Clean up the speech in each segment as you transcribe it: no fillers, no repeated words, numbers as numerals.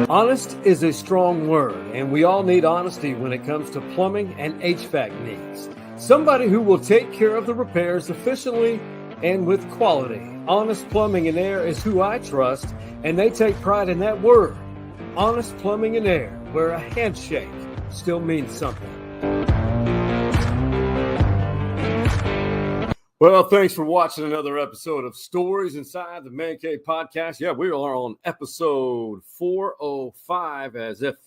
Honest is a strong word, and we all need honesty when it comes to plumbing and HVAC needs. Somebody who will take care of the repairs efficiently and with quality. Honest Plumbing and Air is who I trust, and they take pride in that word. Honest Plumbing and Air, where a handshake still means something. Well, thanks for watching another episode of Stories Inside the Man Cave Podcast. Yeah, we are on episode 405, as if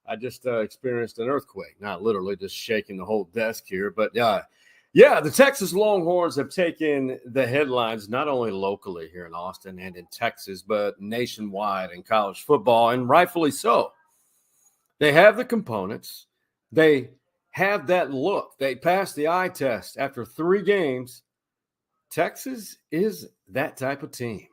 I just experienced an earthquake. Not literally, just shaking the whole desk here. But yeah, the Texas Longhorns have taken the headlines, not only locally here in Austin and in Texas, but nationwide in college football, and rightfully so. They have the components. They have that look. They passed the eye test after 3 games. Texas is that type of team.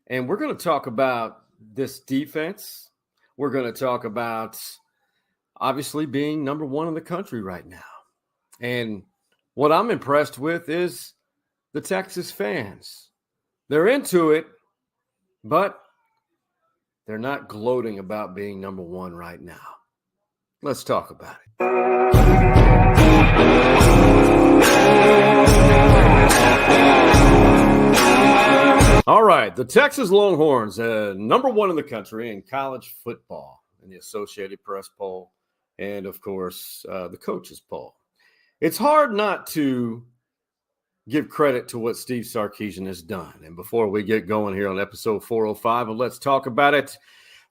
And we're going to talk about this defense. We're going to talk about obviously being number 1 in the country right now. And what I'm impressed with is the Texas fans. They're into it, but they're not gloating about being number 1 right now. Let's talk about it. All right, the Texas Longhorns, number 1 in the country in college football in the Associated Press poll and, of course, the coaches poll. It's hard not to give credit to what Steve Sarkisian has done. And before we get going here on episode 405 of Let's Talk About It,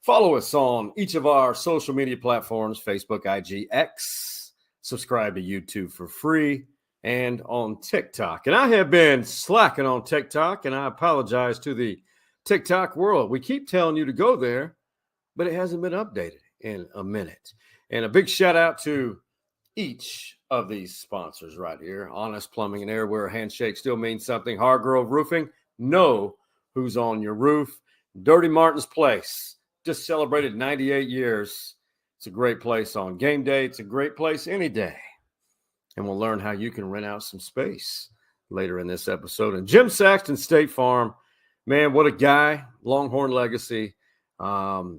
follow us on each of our social media platforms, Facebook, IG, X. Subscribe to YouTube for free and on TikTok. And I have been slacking on TikTok, and I apologize to the TikTok world. We keep telling you to go there, but it hasn't been updated in a minute. And a big shout out to each of these sponsors right here. Honest Plumbing and Air, where a handshake still means something. Hargrove Roofing, know who's on your roof. Dirty Martin's Place, just celebrated 98 years. It's a great place on game day. It's a great place any day. And we'll learn how you can rent out some space later in this episode. And Jim Saxton State Farm, man, what a guy. Longhorn legacy.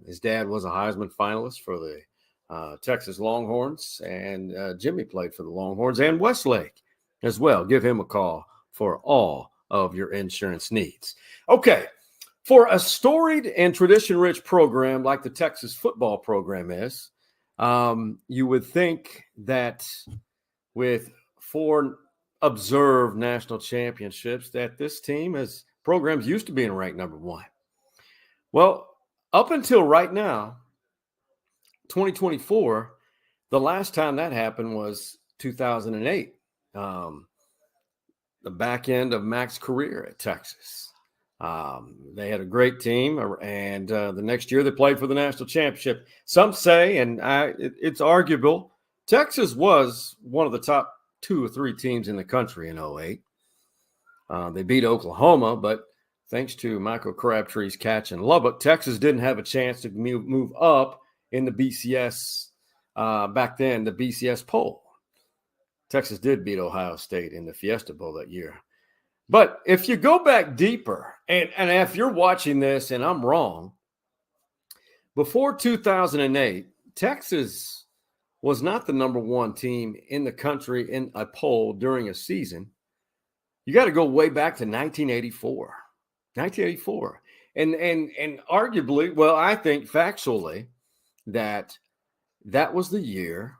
His dad was a Heisman finalist for the Texas Longhorns, and Jimmy played for the Longhorns and Westlake as well. Give him a call for all of your insurance needs. Okay, for a storied and tradition-rich program like the Texas football program is, you would think that with 4 observed national championships that this team has programs used to being ranked number 1. Well, up until right now, 2024, the last time that happened was 2008, the back end of Mac's career at Texas. They had a great team, and the next year they played for the national championship. Some say, and it's arguable, Texas was one of the top 2 or 3 teams in the country in 2008. They beat Oklahoma, but thanks to Michael Crabtree's catch in Lubbock, Texas didn't have a chance to move up in the BCS, back then, the BCS poll. Texas did beat Ohio State in the Fiesta Bowl that year. But if you go back deeper, and if you're watching this and I'm wrong, before 2008, Texas was not the number 1 team in the country in a poll during a season. You got to go way back to 1984. 1984. And arguably, well, I think factually, that was the year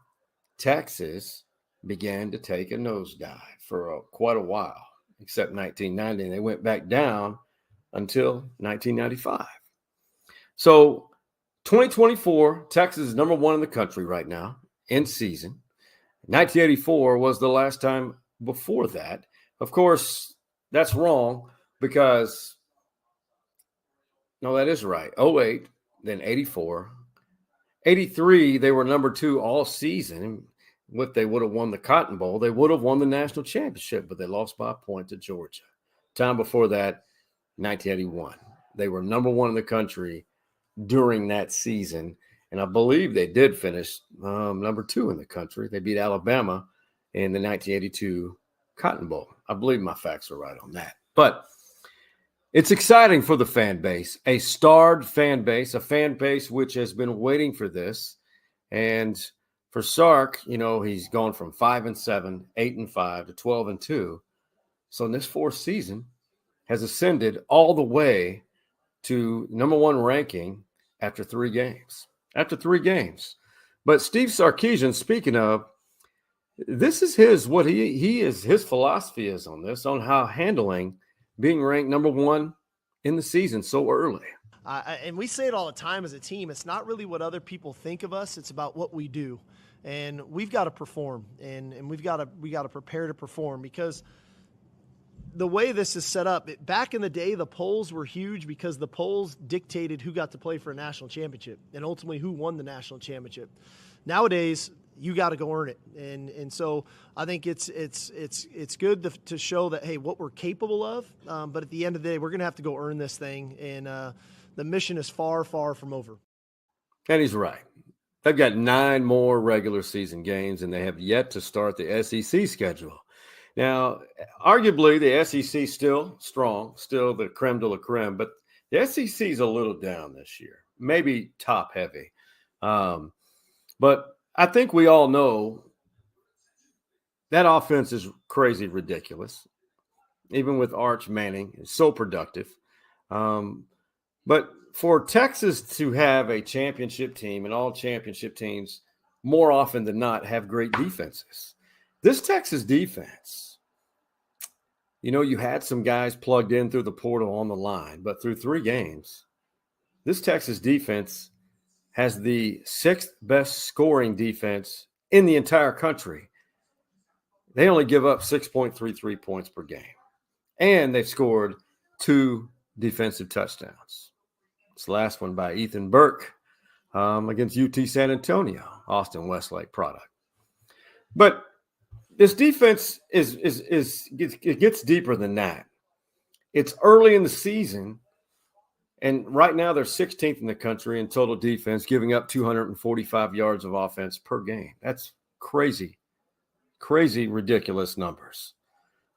Texas began to take a nosedive for quite a while, except 1990. And they went back down until 1995. So 2024, Texas is number 1 in the country right now in season. 1984 was the last time before that. Of course, that's wrong because, no, that is right. 08, then 84. 83, they were number 2 all season. If they would have won the Cotton Bowl, they would have won the national championship, but they lost by a point to Georgia. Time before that, 1981. They were number 1 in the country during that season, and I believe they did finish number 2 in the country. They beat Alabama in the 1982 Cotton Bowl. I believe my facts are right on that. But It's exciting for the fan base, a starred fan base, a fan base which has been waiting for this. And for Sark, he's gone from 5-7, 8-5 to 12-2. So in this fourth season has ascended all the way to number one ranking after 3 games. But Steve Sarkisian, speaking of, this is his philosophy is on this, on how handling being ranked number one in the season so early. And we say it all the time as a team. It's not really what other people think of us. It's about what we do. And we've got to perform, and we got to prepare to perform, because the way this is set up, back in the day, the polls were huge because the polls dictated who got to play for a national championship and ultimately who won the national championship. Nowadays, you got to go earn it. And so I think it's good to show that, hey, what we're capable of. But at the end of the day, we're going to have to go earn this thing. And the mission is far, far from over. And he's right. They've got 9 more regular season games, and they have yet to start the SEC schedule. Now, arguably, the SEC is still strong, still the creme de la creme, but the SEC is a little down this year, maybe top heavy. But I think we all know that offense is crazy ridiculous, even with Arch Manning. It's so productive. But for Texas to have a championship team, and all championship teams more often than not have great defenses. This Texas defense, you had some guys plugged in through the portal on the line, but through 3 games, this Texas defense has the 6th best scoring defense in the entire country. They only give up 6.33 points per game, and they've scored 2 defensive touchdowns. This last one by Ethan Burke against UT San Antonio, Austin Westlake product. But this defense it gets deeper than that. It's early in the season, and right now they're 16th in the country in total defense, giving up 245 yards of offense per game. That's crazy, ridiculous numbers.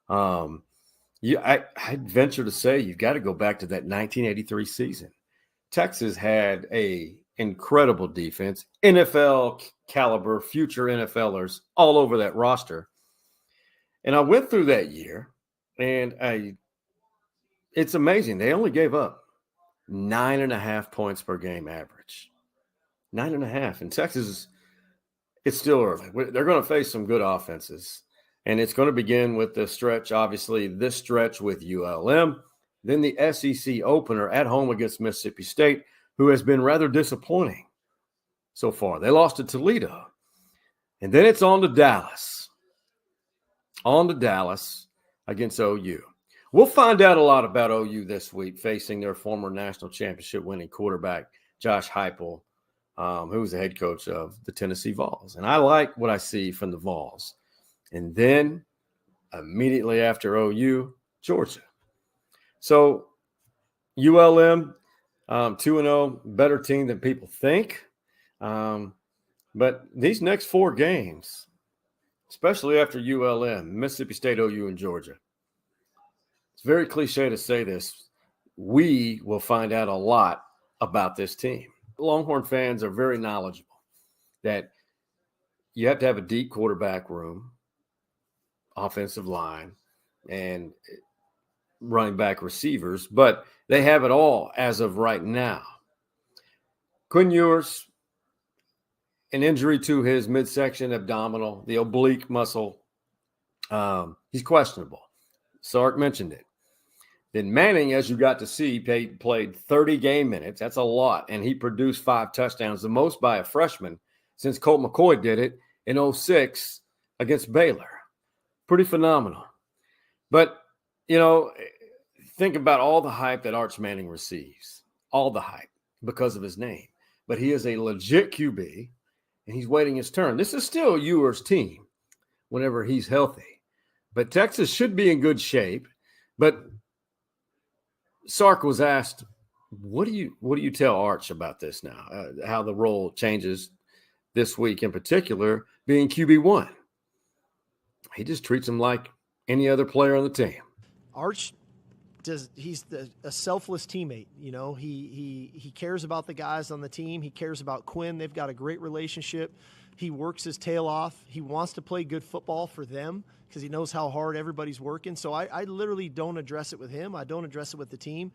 I'd venture to say you've got to go back to that 1983 season. Texas had a incredible defense, NFL caliber, future NFLers all over that roster. And I went through that year, and it's amazing. They only gave up 9.5 points per game average. 9.5. And Texas, it's still early. They're going to face some good offenses. And it's going to begin with the stretch, obviously, this stretch with ULM. Then the SEC opener at home against Mississippi State, who has been rather disappointing so far. They lost to Toledo. And then it's on to Dallas. Against OU. We'll find out a lot about OU this week, facing their former national championship winning quarterback, Josh Heupel, who was the head coach of the Tennessee Vols. And I like what I see from the Vols. And then immediately after OU, Georgia. So ULM, 2-0, better team than people think. But these next 4 games, especially after ULM, Mississippi State, OU, and Georgia, it's very cliche to say this, we will find out a lot about this team. Longhorn fans are very knowledgeable that you have to have a deep quarterback room, offensive line, and running back receivers, but they have it all as of right now. Quinn Ewers, an injury to his midsection abdominal, the oblique muscle, he's questionable. Sark mentioned it. Then Manning, as you got to see, played 30 game minutes. That's a lot, and he produced 5 touchdowns, the most by a freshman since Colt McCoy did it in 2006 against Baylor. Pretty phenomenal. But, think about all the hype that Arch Manning receives, all the hype because of his name. But he is a legit QB, and he's waiting his turn. This is still Ewers' team whenever he's healthy. But Texas should be in good shape. But Sark was asked, what do you tell Arch about this now, how the role changes this week in particular, being QB1? He just treats him like any other player on the team. Arch a selfless teammate. You know, he cares about the guys on the team. He cares about Quinn. They've got a great relationship. He works his tail off. He wants to play good football for them because he knows how hard everybody's working. So I literally don't address it with him. I don't address it with the team.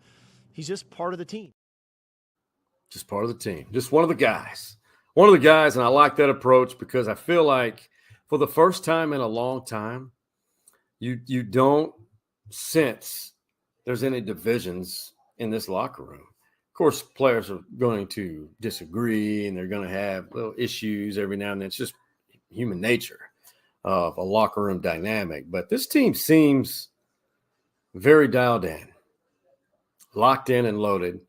He's just part of the team. Just part of the team. Just one of the guys. One of the guys, and I like that approach because I feel like for the first time in a long time, you don't sense there's any divisions in this locker room. Of course, players are going to disagree and they're going to have little issues every now and then. It's just human nature of a locker room dynamic. But this team seems very dialed in, locked in and loaded.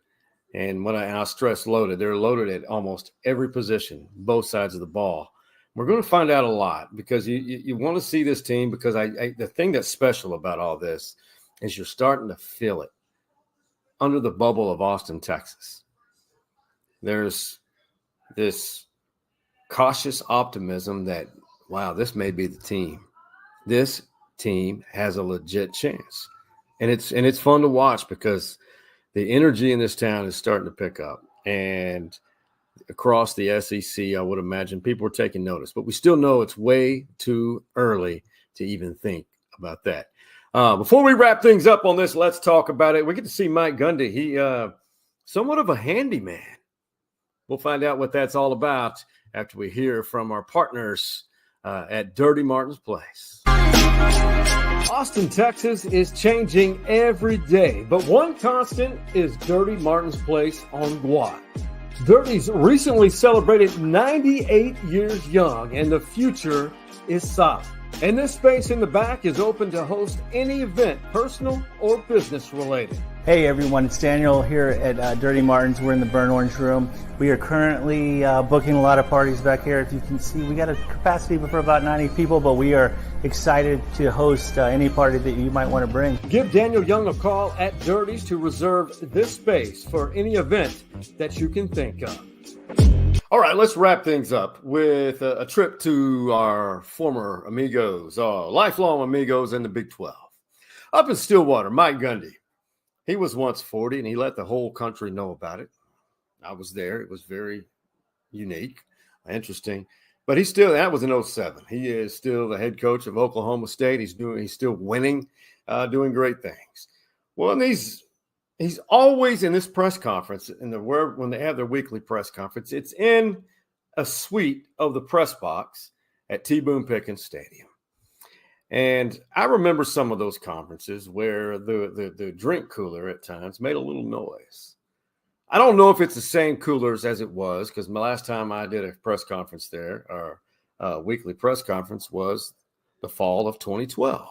And I'll stress loaded, they're loaded at almost every position, both sides of the ball. We're going to find out a lot because you want to see this team because the thing that's special about all this is you're starting to feel it under the bubble of Austin, Texas. There's this cautious optimism that, wow, this may be the team. This team has a legit chance. And it's fun to watch because the energy in this town is starting to pick up. And across the SEC, I would imagine people are taking notice. But we still know it's way too early to even think about that. Before we wrap things up on this, let's talk about it. We get to see Mike Gundy. He somewhat of a handyman. We'll find out what that's all about after we hear from our partners at Dirty Martin's Place. Austin, Texas is changing every day, but one constant is Dirty Martin's Place on Guad. Dirty's recently celebrated 98 years young, and the future is solid. And this space in the back is open to host any event, personal or business related. Hey everyone, it's Daniel here at Dirty Martin's. We're in the Burnt Orange Room. We are currently booking a lot of parties back here. If you can see, we got a capacity for about 90 people, but we are excited to host any party that you might want to bring. Give Daniel Young a call at Dirty's to reserve this space for any event that you can think of. All right, let's wrap things up with a trip to our former amigos, lifelong amigos in the Big 12. Up in Stillwater, Mike Gundy. He was once 40, and he let the whole country know about it. I was there. It was very unique, interesting. But that was in 2007. He is still the head coach of Oklahoma State. He's still winning, doing great things. Well, and he's always in this press conference, when they have their weekly press conference, it's in a suite of the press box at T. Boone Pickens Stadium. And I remember some of those conferences where the drink cooler at times made a little noise. I don't know if it's the same coolers as it was, because my last time I did a press conference there, or a weekly press conference, was the fall of 2012.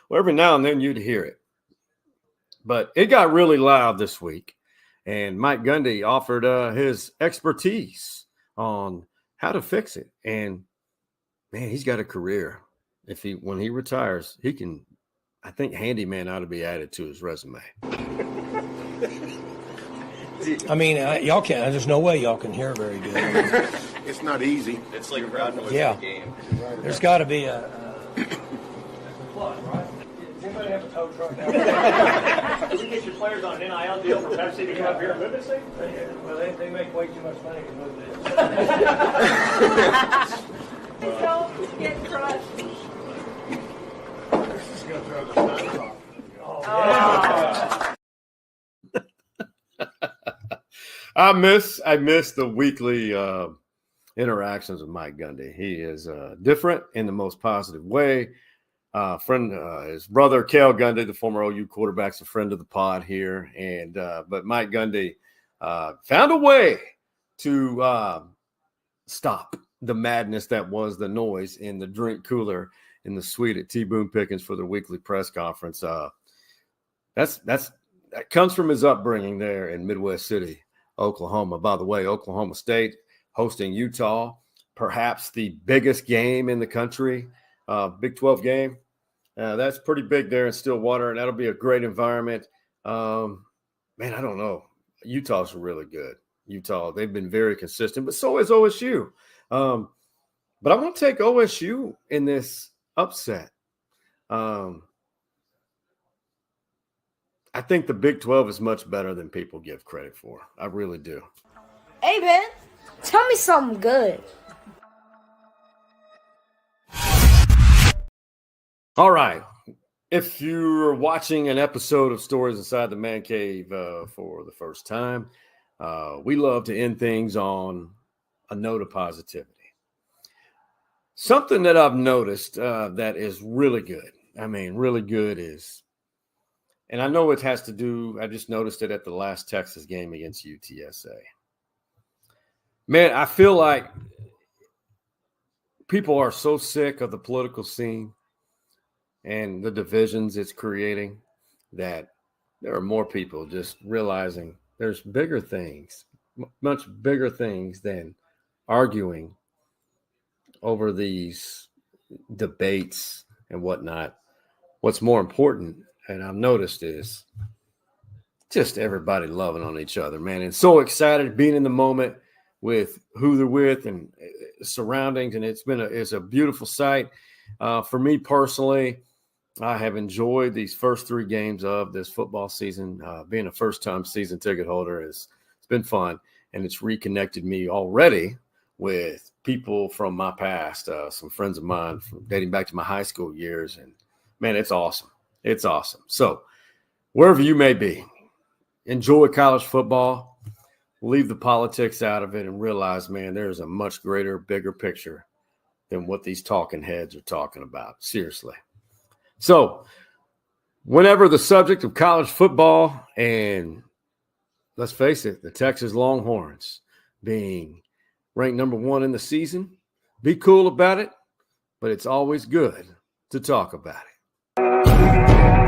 Well, every now and then you'd hear it. But it got really loud this week, and Mike Gundy offered his expertise on how to fix it. And, man, he's got a career. When he retires, he can, I think handyman ought to be added to his resume. I mean, y'all can't. There's no way y'all can hear very good. It's not easy. It's like riding with Yeah. the game. There's got to be a plug, right? Does anybody have a tow truck out there? Can we get your players on an NIL deal for Pepsi to come up here and move this thing? Well, they make way too much money to move this. Don't get crushed. Just gonna throw the signs off. I miss the weekly interactions with Mike Gundy. He is different in the most positive way. His brother Cal Gundy, the former OU quarterback, is a friend of the pod here, but Mike Gundy found a way to stop the madness that was the noise in the drink cooler in the suite at T. Boone Pickens for their weekly press conference. That comes from his upbringing there in Midwest City, Oklahoma. By the way, Oklahoma State hosting Utah, perhaps the biggest game in the country, Big 12 game. That's pretty big there in Stillwater, and that'll be a great environment. Man, I don't know. Utah's really good. Utah, they've been very consistent, but so is OSU. But I'm going to take OSU in this upset. I think the Big 12 is much better than people give credit for. I really do. Hey, man, tell me something good. All right. If you're watching an episode of Stories Inside the Man Cave for the first time, we love to end things on a note of positivity. Something that I've noticed that is really good. I mean, really good is, and I know it has to do, I just noticed it at the last Texas game against UTSA. Man, I feel like people are so sick of the political scene and the divisions it's creating that there are more people just realizing there's bigger things, much bigger things than arguing over these debates and whatnot. What's more important, and I've noticed, is just everybody loving on each other, man. And so excited being in the moment with who they're with and surroundings. And it's a beautiful sight. For me personally, I have enjoyed these first 3 games of this football season. Being a first-time season ticket holder it's been fun, and it's reconnected me already with people from my past, some friends of mine from dating back to my high school years. And, man, it's awesome. It's awesome. So wherever you may be, enjoy college football. Leave the politics out of it and realize, man, there's a much greater, bigger picture than what these talking heads are talking about. Seriously. So whenever the subject of college football, and let's face it, the Texas Longhorns being ranked number 1 in the season, be cool about it, but it's always good to talk about it.